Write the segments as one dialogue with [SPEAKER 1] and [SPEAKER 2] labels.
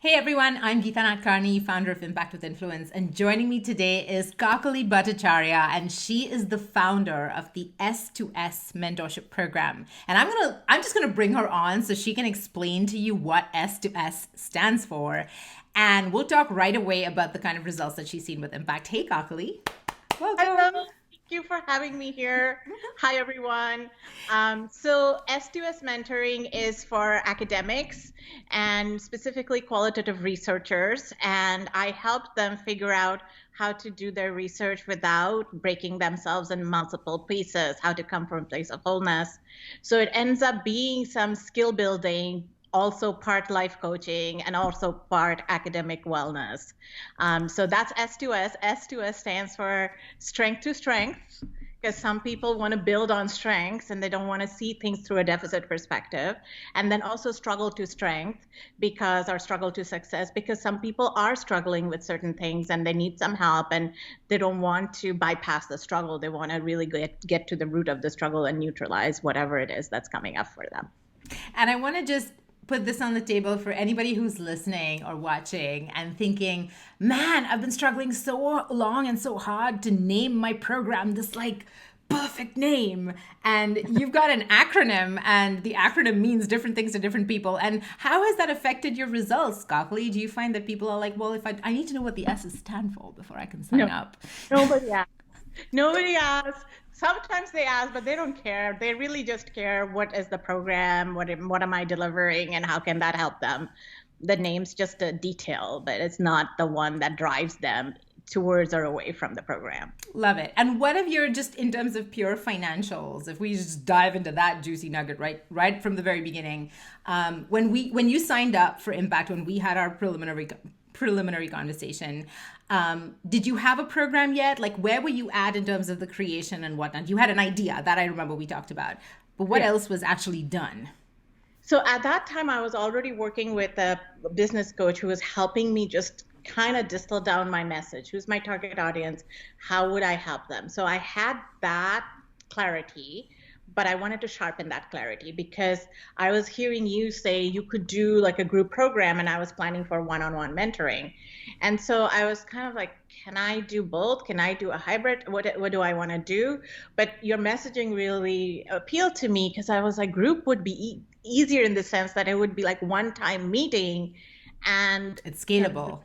[SPEAKER 1] Hey everyone, I'm Geeta Nadkarni, founder of Impact with Influence, and joining me today is Kakali Bhattacharya, and she is the founder of the S2S mentorship program. And I'm just gonna bring her on so she can explain to you what S2S stands for, and we'll talk right away about the kind of results that she's seen with Impact. Hey Kakali,
[SPEAKER 2] Hello,
[SPEAKER 1] welcome.
[SPEAKER 2] thank you for having me here. Hi, everyone. So, S2S mentoring is for academics and specifically qualitative researchers, and I help them figure out how to do their research without breaking themselves in multiple pieces, how to come from a place of wholeness. So, it ends up being some skill building. Also, part life coaching and also part academic wellness. So that's S2S. S2S stands for strength to strength, because some people want to build on strengths and they don't want to see things through a deficit perspective. And then also struggle to strength because, or struggle to success, because some people are struggling with certain things and they need some help and they don't want to bypass the struggle. They want to really get to the root of the struggle and neutralize whatever it is that's coming up for them.
[SPEAKER 1] And I want to just put this on the table for anybody who's listening or watching and thinking, man, I've been struggling so long and so hard to name my program this like perfect name. And you've got an acronym, and the acronym means different things to different people. And how has that affected your results, Kakali? Do you find that people are like, well, if I need to know what the S's stand for before I can sign
[SPEAKER 2] No,
[SPEAKER 1] up?
[SPEAKER 2] nobody Nobody asks. Sometimes they ask, but they don't care. They really just care what is the program, what am I delivering, and how can that help them. The name's just a detail, but it's not the one that drives them towards or away from the program.
[SPEAKER 1] Love it. And what of your, just in terms of pure financials, if we just dive into that juicy nugget right from the very beginning, when you signed up for Impact, when we had our preliminary conversation, did you have a program yet? Like, where were you at in terms of the creation and whatnot? You had an idea that I remember we talked about, but what
[SPEAKER 2] Yeah.
[SPEAKER 1] else was actually done?
[SPEAKER 2] So at that time, I was already working with a business coach who was helping me just kind of distill down my message. Who's my target audience? How would I help them? So I had that clarity, but I wanted to sharpen that clarity because I was hearing you say you could do like a group program, and I was planning for one-on-one mentoring. And so I was kind of like, can I do both? Can I do a hybrid? What do I want to do? But your messaging really appealed to me because I was like, group would be easier in the sense that it would be like one time meeting and
[SPEAKER 1] It's scalable.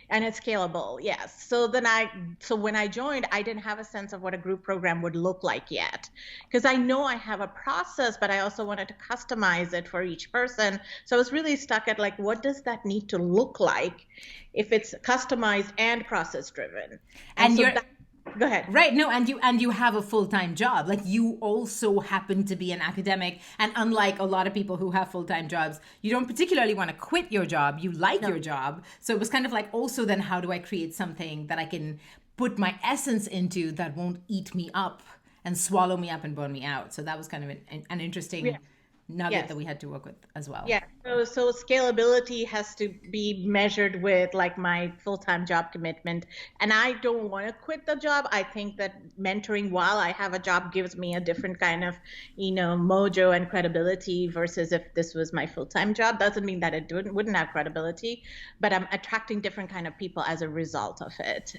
[SPEAKER 2] and it's scalable. Yes. So when I joined, I didn't have a sense of what a group program would look like yet, because I know I have a process, but I also wanted to customize it for each person. So I was really stuck at like, what does that need to look like if it's customized and process driven? And
[SPEAKER 1] And
[SPEAKER 2] so
[SPEAKER 1] you're
[SPEAKER 2] that, go ahead.
[SPEAKER 1] Right. No, and you have a full-time job. Like, you also happen to be an academic, and unlike a lot of people who have full-time jobs, you don't particularly want to quit your job. You like
[SPEAKER 2] No.
[SPEAKER 1] your job. So it was kind of like, also then how do I create something that I can put my essence into that won't eat me up and swallow me up and burn me out. So that was kind of an
[SPEAKER 2] Yeah.
[SPEAKER 1] interesting nugget
[SPEAKER 2] Yes.
[SPEAKER 1] that we had to work with as well.
[SPEAKER 2] Yeah, so scalability has to be measured with like my full-time job commitment. And I don't want to quit the job. I think that mentoring while I have a job gives me a different kind of, mojo and credibility versus if this was my full-time job. Doesn't mean that it wouldn't have credibility, but I'm attracting different kind of people as a result of it.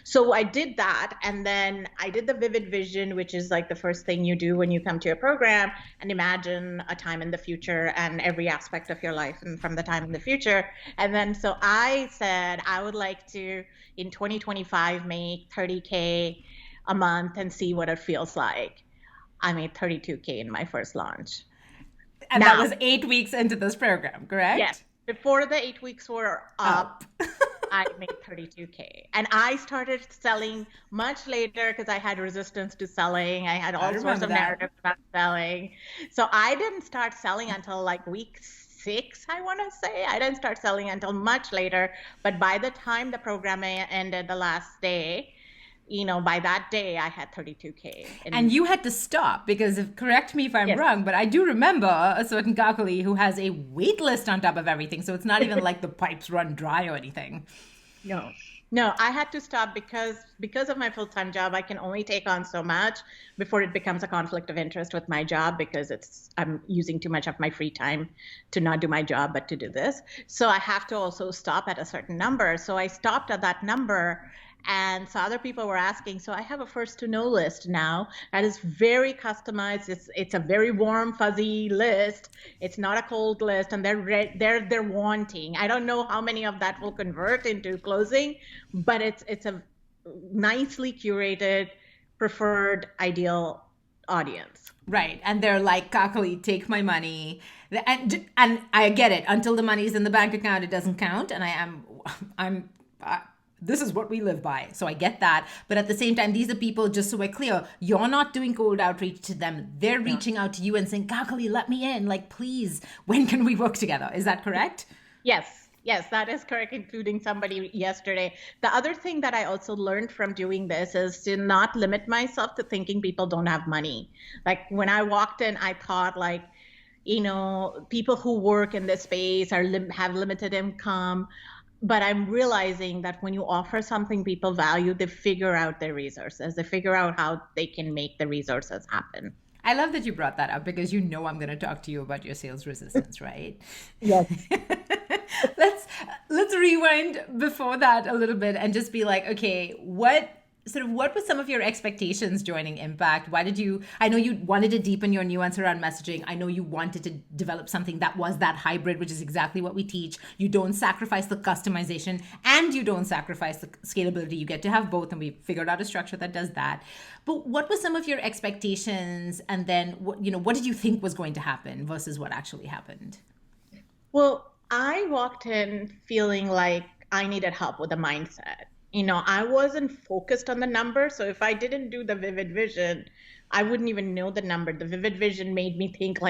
[SPEAKER 2] So I did that, and then I did the vivid vision, which is like the first thing you do when you come to a program, and imagine a time in the future and every aspect of your life and from the time in the future. And then so I said I would like to in 2025 make 30K a month and see what it feels like. I made 32K in my first launch.
[SPEAKER 1] And that
[SPEAKER 2] Now,
[SPEAKER 1] was 8 weeks into this program,
[SPEAKER 2] yes,
[SPEAKER 1] correct?
[SPEAKER 2] before the 8 weeks were up,
[SPEAKER 1] Up.
[SPEAKER 2] I made 32K. And I started selling much later because I had resistance to selling. I had
[SPEAKER 1] I
[SPEAKER 2] all sorts
[SPEAKER 1] remember
[SPEAKER 2] of
[SPEAKER 1] that.
[SPEAKER 2] narratives about selling. So I didn't start selling until like week 6, I want to say. I didn't start selling until much later. But by the time the program ended the last day, by that day I had 32K.
[SPEAKER 1] And
[SPEAKER 2] And
[SPEAKER 1] you had to stop because, correct me if I'm
[SPEAKER 2] yes.
[SPEAKER 1] wrong, but I do remember a certain Kakali who has a wait list on top of everything. So it's not even like the pipes run dry or anything.
[SPEAKER 2] No. No, I had to stop because of my full-time job. I can only take on so much before it becomes a conflict of interest with my job because I'm using too much of my free time to not do my job but to do this. So I have to also stop at a certain number. So I stopped at that number, and so other people were asking. So I have a first to know list now that is very customized. It's a very warm, fuzzy list. It's not a cold list, and they're wanting. I don't know how many of that will convert into closing, but it's a nicely curated, preferred, ideal audience.
[SPEAKER 1] Right. And they're like, Kakali, take my money. And I get it. Until the money's in the bank account, it doesn't count. And I'm, this is what we live by. So I get that. But at the same time, these are people, just so we're clear, you're not doing cold outreach to them. They're reaching out to you and saying, Kakali, let me in. Like, please, when can we work together? Is that correct?
[SPEAKER 2] Yes. Yes, that is correct, including somebody yesterday. The other thing that I also learned from doing this is to not limit myself to thinking people don't have money. Like when I walked in, I thought like, people who work in this space have limited income. But I'm realizing that when you offer something people value, they figure out their resources. They figure out how they can make the resources happen.
[SPEAKER 1] I love that you brought that up because I'm going to talk to you about your sales resistance, right?
[SPEAKER 2] Yes.
[SPEAKER 1] let's rewind before that a little bit and just be like, okay, what were some of your expectations joining Impact? I know you wanted to deepen your nuance around messaging. I know you wanted to develop something that was that hybrid, which is exactly what we teach. You don't sacrifice the customization and you don't sacrifice the scalability. You get to have both, and we figured out a structure that does that. But what were some of your expectations? And then what did you think was going to happen versus what actually happened?
[SPEAKER 2] Well, I walked in feeling like I needed help with the mindset. I wasn't focused on the number. So if I didn't do the vivid vision, I wouldn't even know the number. The vivid vision made me think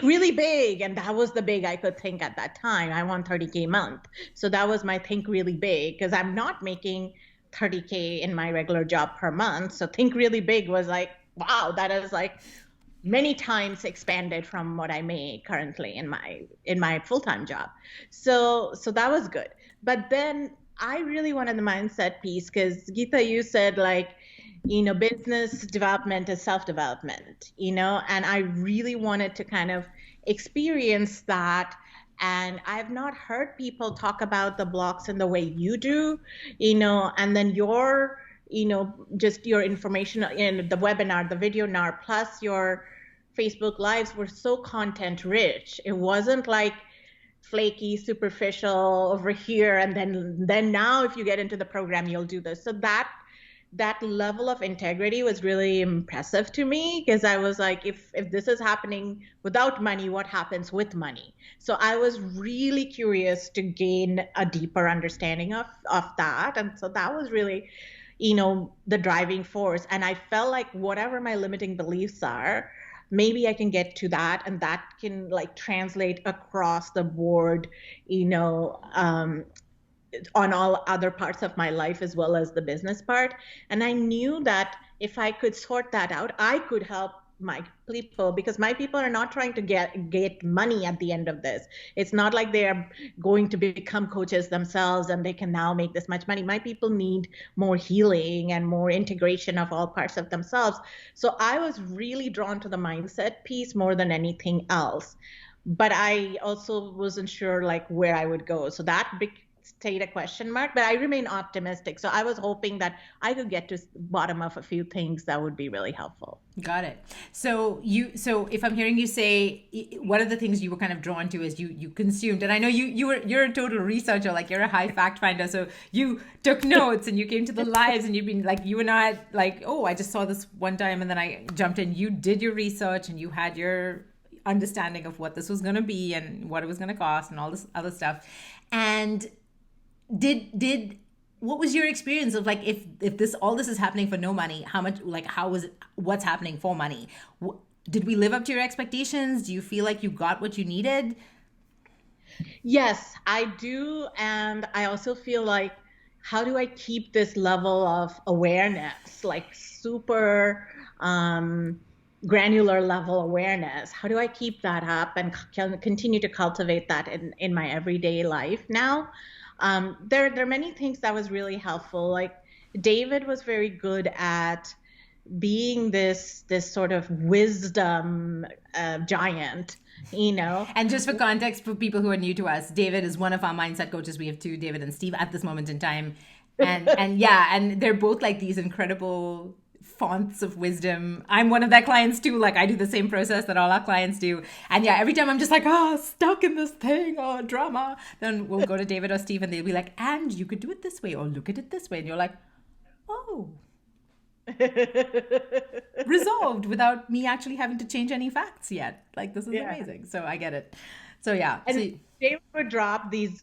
[SPEAKER 2] really big. And that was the big I could think at that time. I want 30K a month. So that was my think really big, because I'm not making 30K in my regular job per month. So think really big was like, wow, that is like many times expanded from what I make currently in my full-time job. So that was good. But then I really wanted the mindset piece because Geeta, you said like, business development is self-development, and I really wanted to kind of experience that. And I've not heard people talk about the blocks in the way you do, and then just your information in the webinar, the video nar, plus your Facebook lives were so content rich. It wasn't like flaky, superficial over here, and then now if you get into the program, you'll do this. So that level of integrity was really impressive to me, because I was like, if this is happening without money, what happens with money? So I was really curious to gain a deeper understanding of that. And so that was really, the driving force. And I felt like whatever my limiting beliefs are, maybe I can get to that, and that can like translate across the board, on all other parts of my life as well as the business part. And I knew that if I could sort that out, I could help my people, because my people are not trying to get money at the end of this. It's not like they are going to become coaches themselves and they can now make this much money. My people need more healing and more integration of all parts of themselves. So I was really drawn to the mindset piece more than anything else. But I also wasn't sure like where I would go. So that stayed a question mark, but I remain optimistic. So I was hoping that I could get to the bottom of a few things that would be really helpful.
[SPEAKER 1] Got it. So if I'm hearing you say, one of the things you were kind of drawn to is you consumed, and I know you're a total researcher, like you're a high fact finder. So you took notes and you came to the lives, and you've been like, you and I like, oh, I just saw this one time and then I jumped in. You did your research and you had your understanding of what this was going to be and what it was going to cost and all this other stuff. And did what was your experience of like, if all this is happening for no money, how was it, what's happening for money? Did we live up to your expectations? Do you feel like you got what you needed?
[SPEAKER 2] Yes, I do. And I also feel like, how do I keep this level of awareness, like super granular level awareness? How do I keep that up and continue to cultivate that in my everyday life now? There are many things that was really helpful. Like David was very good at being this sort of wisdom giant, you know.
[SPEAKER 1] And just for context, for people who are new to us, David is one of our mindset coaches. We have two, David and Steve, at this moment in time. And yeah, and they're both like these incredible fonts of wisdom. I'm one of their clients too. Like I do the same process that all our clients do. And yeah, every time I'm just like, stuck in this thing or drama, then we'll go to David or Steve and they'll be like, and you could do it this way or look at it this way. And you're like, oh, resolved without me actually having to change any facts yet. Like this is amazing. So I get it. So yeah.
[SPEAKER 2] And
[SPEAKER 1] So,
[SPEAKER 2] David would drop these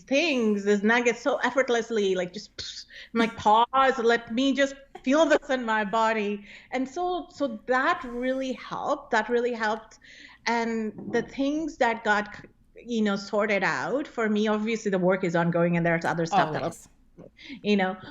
[SPEAKER 2] things, these nuggets so effortlessly, like just I'm like, pause, let me just feel this in my body. And so that really helped. That really helped. And the things that got, sorted out for me, obviously the work is ongoing and there's other stuff that'll,
[SPEAKER 1] always.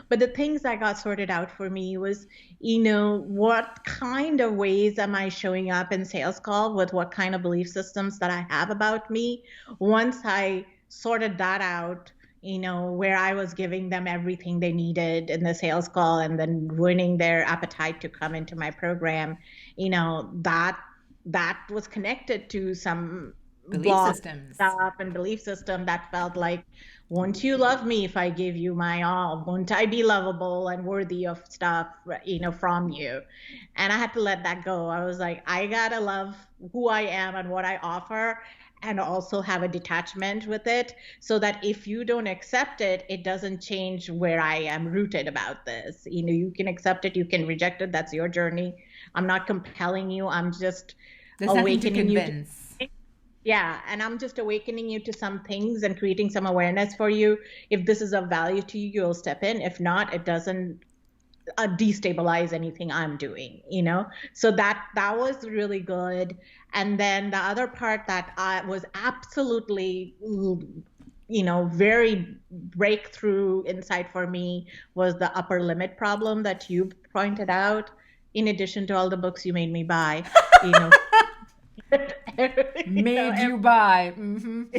[SPEAKER 2] but the things that got sorted out for me was, what kind of ways am I showing up in sales call with what kind of belief systems that I have about me. Once I sorted that out, where I was giving them everything they needed in the sales call and then ruining their appetite to come into my program, that was connected to some
[SPEAKER 1] Belief
[SPEAKER 2] blog
[SPEAKER 1] systems.
[SPEAKER 2] stuff and belief system that felt like, won't you love me if I give you my all? Won't I be lovable and worthy of stuff, from you? And I had to let that go. I was like, I gotta love who I am and what I offer, and also have a detachment with it so that if you don't accept it, it doesn't change where I am rooted about this. You can accept it, you can reject it. That's your journey. I'm not compelling you. I'm just
[SPEAKER 1] There's nothing to
[SPEAKER 2] awakening you to,
[SPEAKER 1] convince.
[SPEAKER 2] and I'm just awakening you to some things and creating some awareness for you. If this is of value to you, you'll step in. If not, it doesn't destabilize anything I'm doing, So that was really good. And then the other part that I was absolutely, very breakthrough insight for me was the upper limit problem that you pointed out, in addition to all the books you made me buy,
[SPEAKER 1] Made you buy. I'm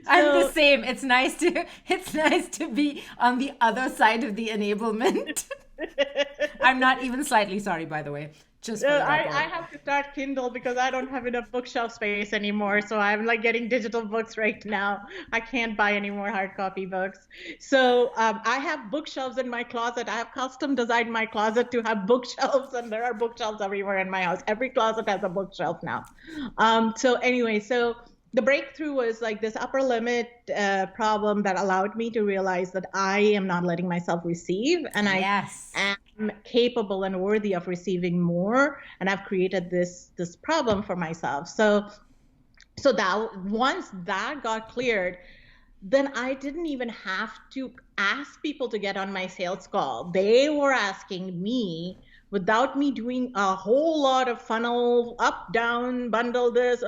[SPEAKER 1] the same. It's nice to be on the other side of the enablement. I'm not even slightly sorry, by the way. Just for the record.
[SPEAKER 2] I have to start Kindle because I don't have enough bookshelf space anymore. So I'm like getting digital books right now. I can't buy any more hard copy books. So I have bookshelves in my closet. I have custom designed my closet to have bookshelves, and there are bookshelves everywhere in my house. Every closet has a bookshelf now. So anyway, so the breakthrough was like this upper limit problem that allowed me to realize that I am not letting myself receive, and I am capable and worthy of receiving more. And I've created this problem for myself. So that once that got cleared, then I didn't even have to ask people to get on my sales call. They were asking me without me doing a whole lot of funnel up, down, bundle this.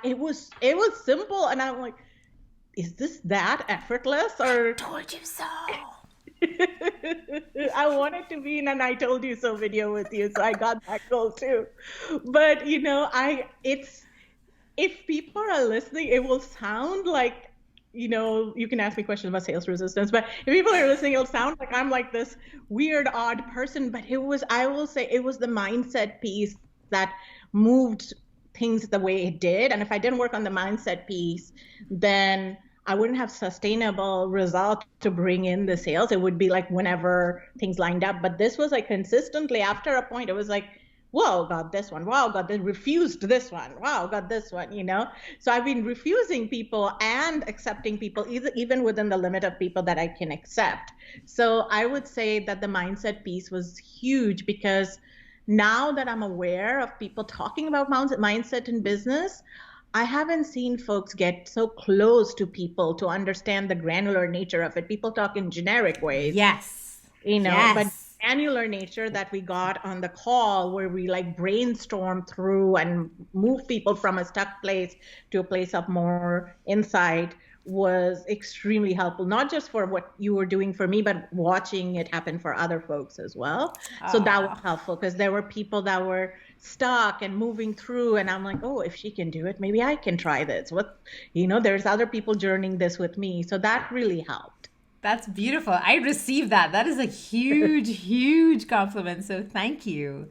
[SPEAKER 2] It was simple, and I'm like, is this that effortless? Or
[SPEAKER 1] told you so.
[SPEAKER 2] I wanted to be in an I told you so video with you, so I got that goal too. But if people are listening, it will sound like, you can ask me questions about sales resistance, but if people are listening, it'll sound like I'm like this weird, odd person. But I will say it was the mindset piece that moved things the way it did. And if I didn't work on the mindset piece, then I wouldn't have sustainable result to bring in the sales. It would be like whenever things lined up. But this was like consistently after a point, it was like, whoa, got this one. Wow, got this, refused this one. Wow, got this one, So I've been refusing people and accepting people, even within the limit of people that I can accept. So I would say that the mindset piece was huge, because now that I'm aware of people talking about mindset in business, I haven't seen folks get so close to people to understand the granular nature of it. People talk in generic ways.
[SPEAKER 1] Yes.
[SPEAKER 2] But granular nature that we got on the call, where we like brainstorm through and move people from a stuck place to a place of more insight, was extremely helpful, not just for what you were doing for me, but watching it happen for other folks as well. So that was helpful, because there were people that were stuck and moving through. And I'm like, oh, if she can do it, maybe I can try this. There's other people journeying this with me. So that really helped.
[SPEAKER 1] That's beautiful. I received that. That is a huge, huge compliment. So thank you.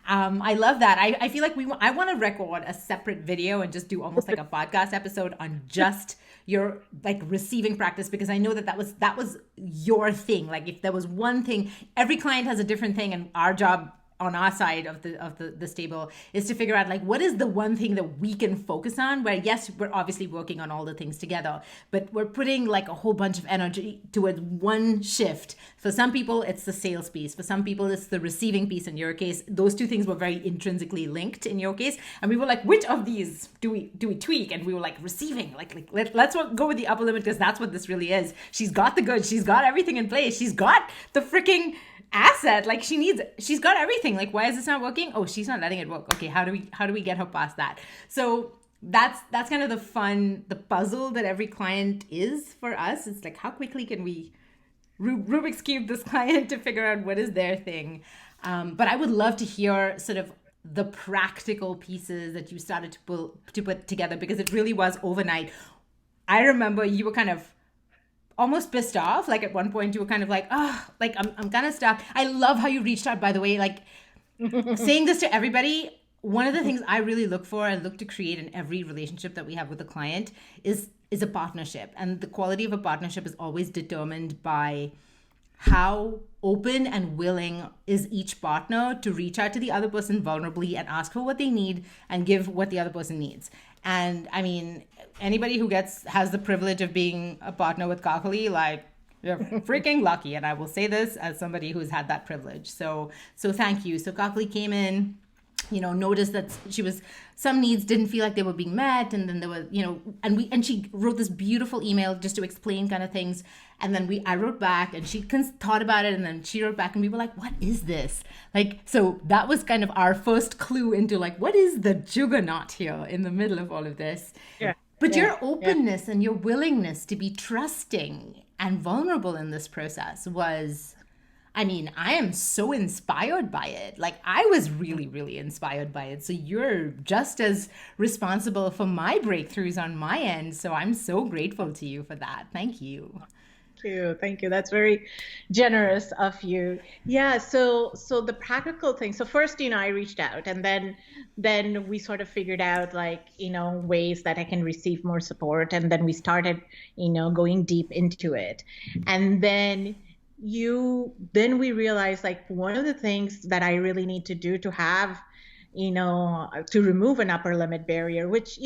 [SPEAKER 1] I love that. I feel like I want to record a separate video and just do almost like a podcast episode on just your like receiving practice, because I know that was your thing. Like if there was one thing, every client has a different thing, and our job on our side of the stable is to figure out like what is the one thing that we can focus on, where yes, we're obviously working on all the things together, but we're putting like a whole bunch of energy towards one shift. For some people it's the sales piece, for some people it's the receiving piece. In your case, those two things were very intrinsically linked in your case, and we were like, which of these do we tweak? And we were like, receiving, let's go with the upper limit, because that's what this really is. She's got the goods, she's got everything in place, she's got the freaking asset, like she's got everything. Like, why is this not working? Oh, she's not letting it work. Okay, how do we get her past that? So that's kind of the puzzle that every client is for us. It's like, how quickly can we Rubik's cube this client to figure out what is their thing. But I would love to hear sort of the practical pieces that you started to put together, because it really was overnight. I remember you were kind of almost pissed off. Like at one point you were kind of like, oh, like I'm kind of stuck. I love how you reached out, by the way, like saying this to everybody. One of the things I really look for and look to create in every relationship that we have with a client is a partnership. And the quality of a partnership is always determined by how open and willing is each partner to reach out to the other person vulnerably and ask for what they need and give what the other person needs. And I mean, anybody who has the privilege of being a partner with Kakali, like, you're freaking lucky. And I will say this as somebody who's had that privilege. So thank you. So Kakali came in, noticed that some needs didn't feel like they were being met. And then there were, and she wrote this beautiful email just to explain kind of things. And then I wrote back, and she thought about it, and then she wrote back, and we were like, what is this? Like, so that was kind of our first clue into like, what is the juggernaut here in the middle of all of this?
[SPEAKER 2] Yeah.
[SPEAKER 1] But your openness and your willingness to be trusting and vulnerable in this process was, I mean, I am so inspired by it. Like, I was really, really inspired by it. So you're just as responsible for my breakthroughs on my end. So I'm so grateful to you for that. Thank you.
[SPEAKER 2] Thank you. That's very generous of you. Yeah. So the practical thing. So first, I reached out, and then we sort of figured out like, ways that I can receive more support. And then we started, going deep into it. And then we realized like one of the things that I really need to do to have, to remove an upper limit barrier, which,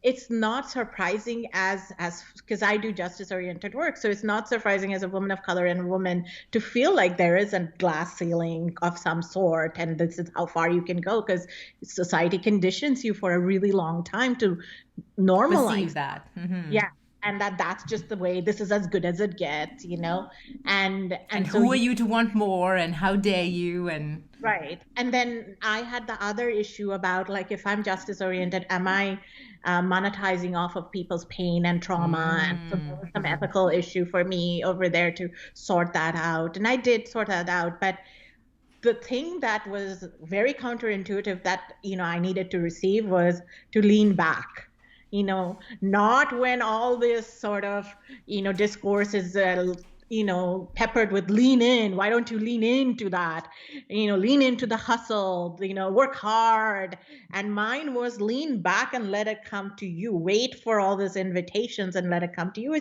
[SPEAKER 2] it's not surprising as because I do justice oriented work. So it's not surprising as a woman of color and a woman to feel like there is a glass ceiling of some sort. And this is how far you can go, because society conditions you for a really long time to normalize
[SPEAKER 1] receive that. Mm-hmm.
[SPEAKER 2] Yeah. And that's just the way, this is as good as it gets, and
[SPEAKER 1] so who are you to want more, and how dare you? And
[SPEAKER 2] right. And then I had the other issue about like, if I'm justice oriented, am I monetizing off of people's pain and trauma? And so there was some ethical issue for me over there to sort that out. And I did sort that out. But the thing that was very counterintuitive that, I needed to receive was to lean back. Not when all this sort of, discourse is, peppered with lean in. Why don't you lean into that? Lean into the hustle, work hard. And mine was lean back and let it come to you. Wait for all these invitations and let it come to you,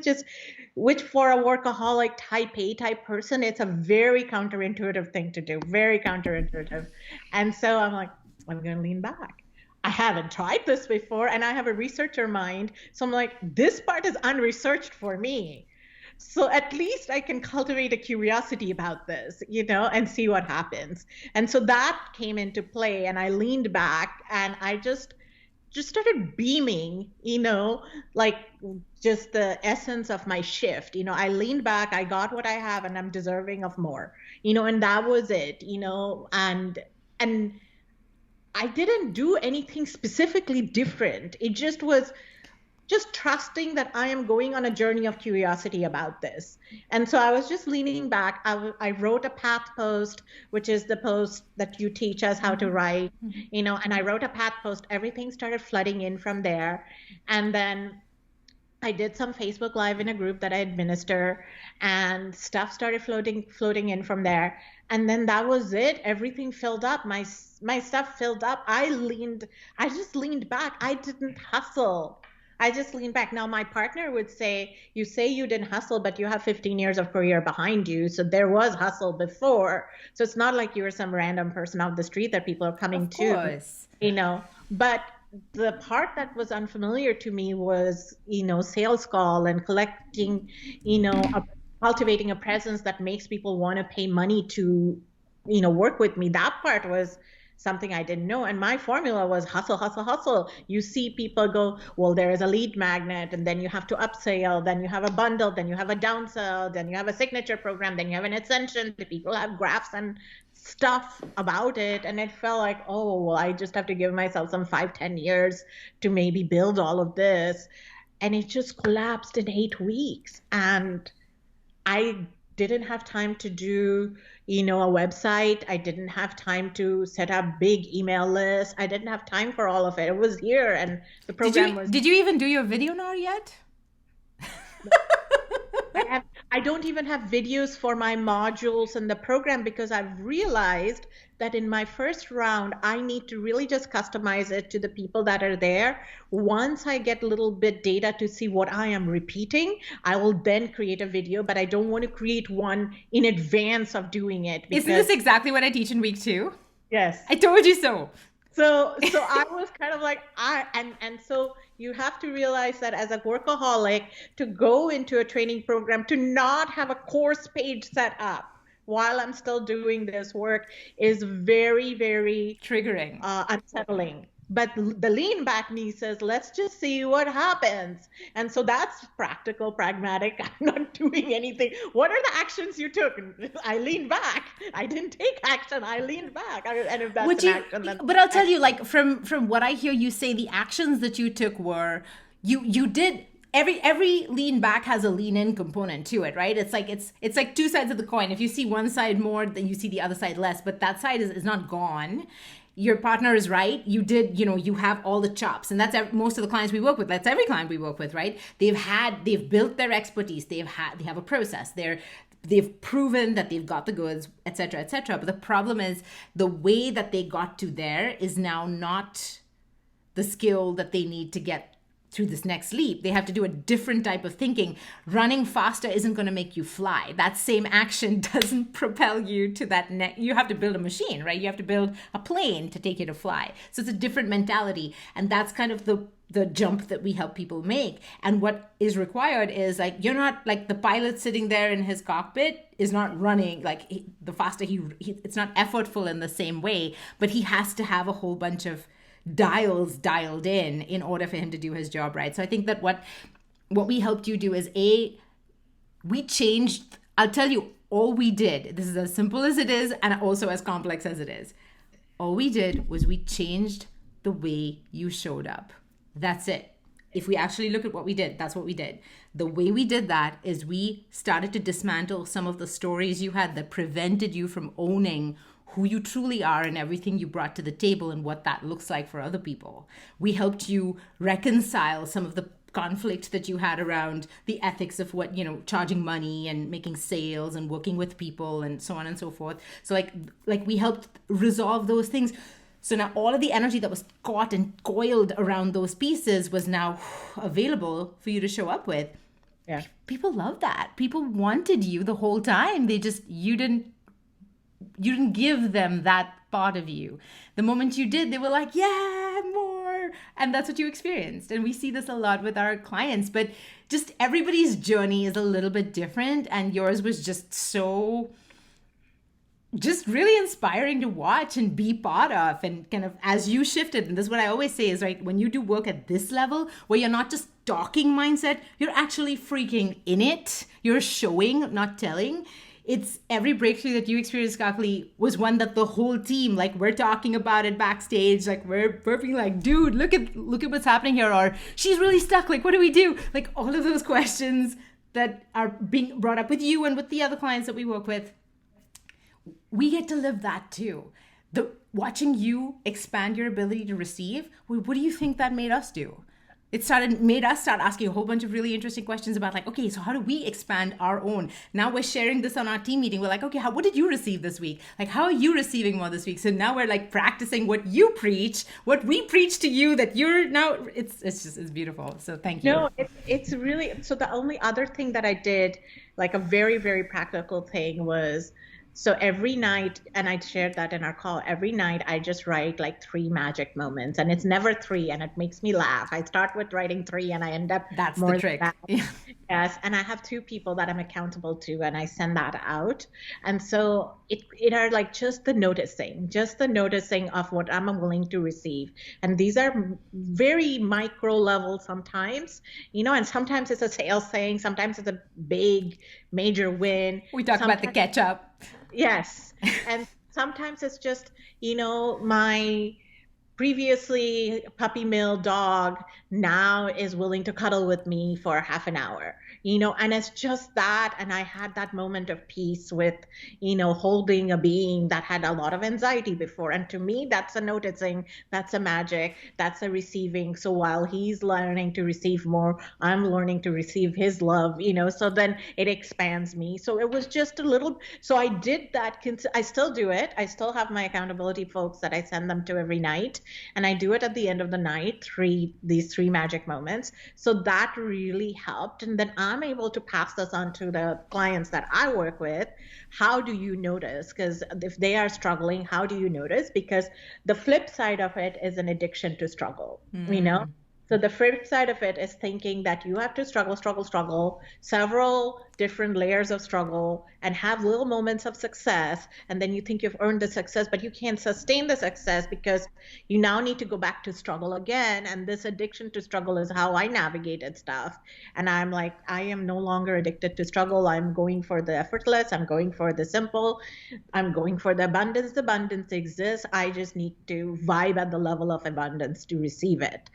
[SPEAKER 2] which for a workaholic type A type person, it's a very counterintuitive thing to do, very counterintuitive. And so I'm like, I'm going to lean back. I haven't tried this before, and I have a researcher mind. So I'm like, this part is unresearched for me. So at least I can cultivate a curiosity about this, and see what happens. And so that came into play, and I leaned back, and I just started beaming, like just the essence of my shift. I leaned back, I got what I have, and I'm deserving of more, and that was it, and I didn't do anything specifically different. It just was just trusting that I am going on a journey of curiosity about this. And so I was just leaning back. I wrote a path post, which is the post that you teach us how to write, and I wrote a path post. Everything started flooding in from there. And then I did some Facebook Live in a group that I administer, and stuff started floating in from there. And then that was it. Everything filled up. My stuff filled up. I just leaned back. I didn't hustle. I just leaned back. Now my partner would say, you say you didn't hustle, but you have 15 years of career behind you. So there was hustle before. So it's not like you were some random person off the street that people are coming
[SPEAKER 1] Of course.
[SPEAKER 2] to, but the part that was unfamiliar to me was, sales call and collecting, cultivating a presence that makes people want to pay money to, work with me. That part was something I didn't know. And my formula was hustle, hustle, hustle. You see people go, well, there is a lead magnet, and then you have to upsell, then you have a bundle, then you have a downsell, then you have a signature program, then you have an ascension. The people have graphs and stuff about it. And it felt like, oh, well, I just have to give myself some 5-10 years to maybe build all of this. And it just collapsed in 8 weeks. And I didn't have time to do, a website. I didn't have time to set up big email lists. I didn't have time for all of it. It was here, and the program was.
[SPEAKER 1] Did you even do your video now yet?
[SPEAKER 2] I don't even have videos for my modules in the program, because I've realized that in my first round, I need to really just customize it to the people that are there. Once I get a little bit data to see what I am repeating, I will then create a video, but I don't want to create one in advance of doing it.
[SPEAKER 1] Isn't this exactly what I teach in week 2?
[SPEAKER 2] Yes.
[SPEAKER 1] I told you so.
[SPEAKER 2] So I was kind of like, and so you have to realize that as a workaholic, to go into a training program, to not have a course page set up while I'm still doing this work is very, very
[SPEAKER 1] triggering,
[SPEAKER 2] unsettling. But the lean back me says, let's just see what happens. And so that's practical, pragmatic. I'm not doing anything. What are the actions you took? I leaned back. I didn't take action. I leaned back. And if that's an action, then.
[SPEAKER 1] But I'll tell you, like from what I hear you say, the actions that you took were you did. Every lean back has a lean in component to it, right? It's like two sides of the coin. If you see one side more, then you see the other side less. But that side is not gone. Your partner is right. You did, you have all the chops. And that's most of the clients we work with. That's every client we work with, right? They've built their expertise. They have a process. They've proven that they've got the goods, et cetera, et cetera. But the problem is the way that they got to there is now not the skill that they need to get through this next leap. They have to do a different type of thinking. Running faster isn't going to make you fly. That same action doesn't propel you to that next. You have to build a machine, right? You have to build a plane to take you to fly. So it's a different mentality. And that's kind of the jump that we help people make. And what is required is like, you're not like the pilot sitting there in his cockpit is not running like the faster it's not effortful in the same way, but he has to have a whole bunch of dials dialed in order for him to do his job right. So I think that what we helped you do is we changed. I'll tell you, all we did, this is as simple as it is and also as complex as it is, all we did was we changed the way you showed up. That's it. If we actually look at what we did, that's what we did. The way we did that is we started to dismantle some of the stories you had that prevented you from owning who you truly are and everything you brought to the table and what that looks like for other people. We helped you reconcile some of the conflict that you had around the ethics of what, charging money and making sales and working with people and so on and so forth. So like we helped resolve those things. So now all of the energy that was caught and coiled around those pieces was now available for you to show up with.
[SPEAKER 2] Yeah.
[SPEAKER 1] People love that. People wanted you the whole time. You didn't give them that part of you. The moment you did, they were like, yeah, more. And that's what you experienced. And we see this a lot with our clients, but just everybody's journey is a little bit different. And yours was just really inspiring to watch and be part of. And kind of as you shifted, and this is what I always say is, right, when you do work at this level where you're not just talking mindset, you're actually freaking in it. You're showing, not telling. it's every breakthrough that you experienced, Kakali, was one that the whole team, like, we're talking about it backstage, like we're being like, dude, look at what's happening here, or she's really stuck, like what do we do? Like all of those questions that are being brought up with you and with the other clients that we work with, we get to live that too. The watching you expand your ability to receive, what do you think that made us do? Made us start asking a whole bunch of really interesting questions about, like, okay, so how do we expand our own? Now we're sharing this on our team meeting. We're like, okay, what did you receive this week? Like, how are you receiving more this week? So now we're like practicing what you preach, what we preach to you, that you're now, it's beautiful. So thank you.
[SPEAKER 2] No, it's really, so the only other thing that I did, like a very, very practical thing was, so every night, and I shared that in our call, every night I just write like 3 magic moments, and it's never 3, and it makes me laugh. I start with writing 3 and I end up
[SPEAKER 1] That's
[SPEAKER 2] more
[SPEAKER 1] the trick.
[SPEAKER 2] than that. Yes, and I have 2 people that I'm accountable to, and I send that out. And so it are like just the noticing of what I'm willing to receive. And these are very micro level sometimes, and sometimes it's a sales thing, sometimes it's a big major win.
[SPEAKER 1] We talk about the catch up.
[SPEAKER 2] Yes. And sometimes it's just, my previously puppy mill dog now is willing to cuddle with me for half an hour, and it's just that. And I had that moment of peace with, holding a being that had a lot of anxiety before. And to me, that's a noticing, that's a magic, that's a receiving. So while he's learning to receive more, I'm learning to receive his love, so then it expands me. So it was just a little, so I did that. I still do it. I still have my accountability folks that I send them to every night. And I do it at the end of the night, these 3 magic moments. So that really helped. And then I'm able to pass this on to the clients that I work with. How do you notice? Because if they are struggling, how do you notice? Because the flip side of it is an addiction to struggle, So the flip side of it is thinking that you have to struggle, several different layers of struggle, and have little moments of success. And then you think you've earned the success, but you can't sustain the success because you now need to go back to struggle again. And this addiction to struggle is how I navigated stuff. And I'm like, I am no longer addicted to struggle. I'm going for the effortless. I'm going for the simple. I'm going for the abundance. The abundance exists. I just need to vibe at the level of abundance to receive it,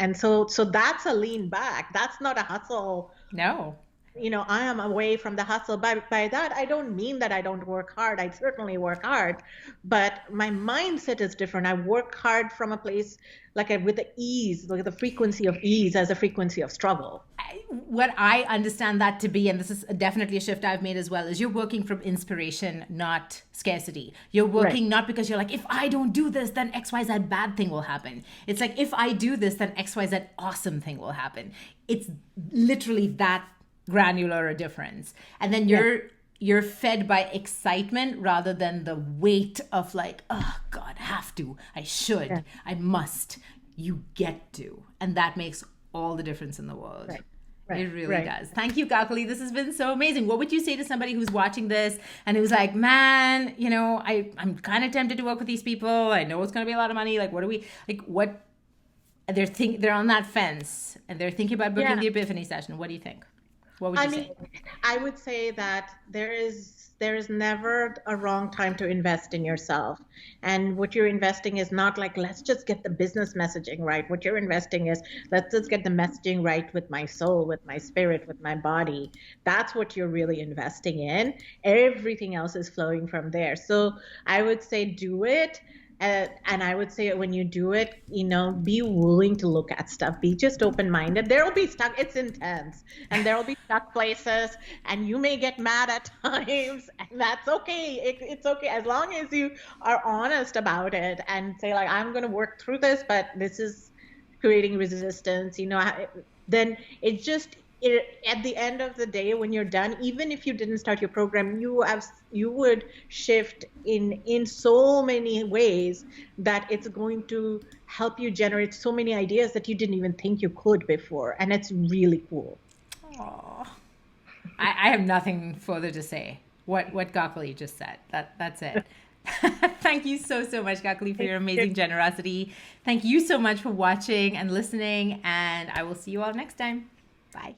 [SPEAKER 2] And so that's a lean back. That's not a hustle.
[SPEAKER 1] No.
[SPEAKER 2] I am away from the hustle. By that, I don't mean that I don't work hard. I certainly work hard, but my mindset is different. I work hard from a place with the ease, like the frequency of ease as a frequency of struggle.
[SPEAKER 1] What I understand that to be, and this is definitely a shift I've made as well, is you're working from inspiration, not scarcity. You're working not because you're like, if I don't do this, then XYZ bad thing will happen. It's like, if I do this, then XYZ awesome thing will happen. It's literally that granular a difference. And then you're fed by excitement rather than the weight of like, oh God, have to, I should, I must. You get to. And that makes all the difference in the world. Right. It really does. Thank you, Kakali. This has been so amazing. What would you say to somebody who's watching this and who's like, man, I'm kind of tempted to work with these people. I know it's going to be a lot of money. Like, they're on that fence and they're thinking about booking the Epiphany session. What do you think? What would you say?
[SPEAKER 2] I would say that there is never a wrong time to invest in yourself. And what you're investing is not like, let's just get the business messaging right. What you're investing is, let's just get the messaging right with my soul, with my spirit, with my body. That's what you're really investing in. Everything else is flowing from there. So I would say do it. And I would say when you do it, be willing to look at stuff. Be just open-minded. There will be stuck. It's intense. And there will be stuck places. And you may get mad at times. And that's okay. It's okay. As long as you are honest about it and say, like, I'm going to work through this, but this is creating resistance, then it just... at the end of the day, when you're done, even if you didn't start your program, you would shift in so many ways that it's going to help you generate so many ideas that you didn't even think you could before, and it's really cool.
[SPEAKER 1] Aww. I have nothing further to say. What Kakali just said. That's it. Thank you so much, Kakali, for your amazing generosity. Thank you so much for watching and listening, and I will see you all next time. Bye.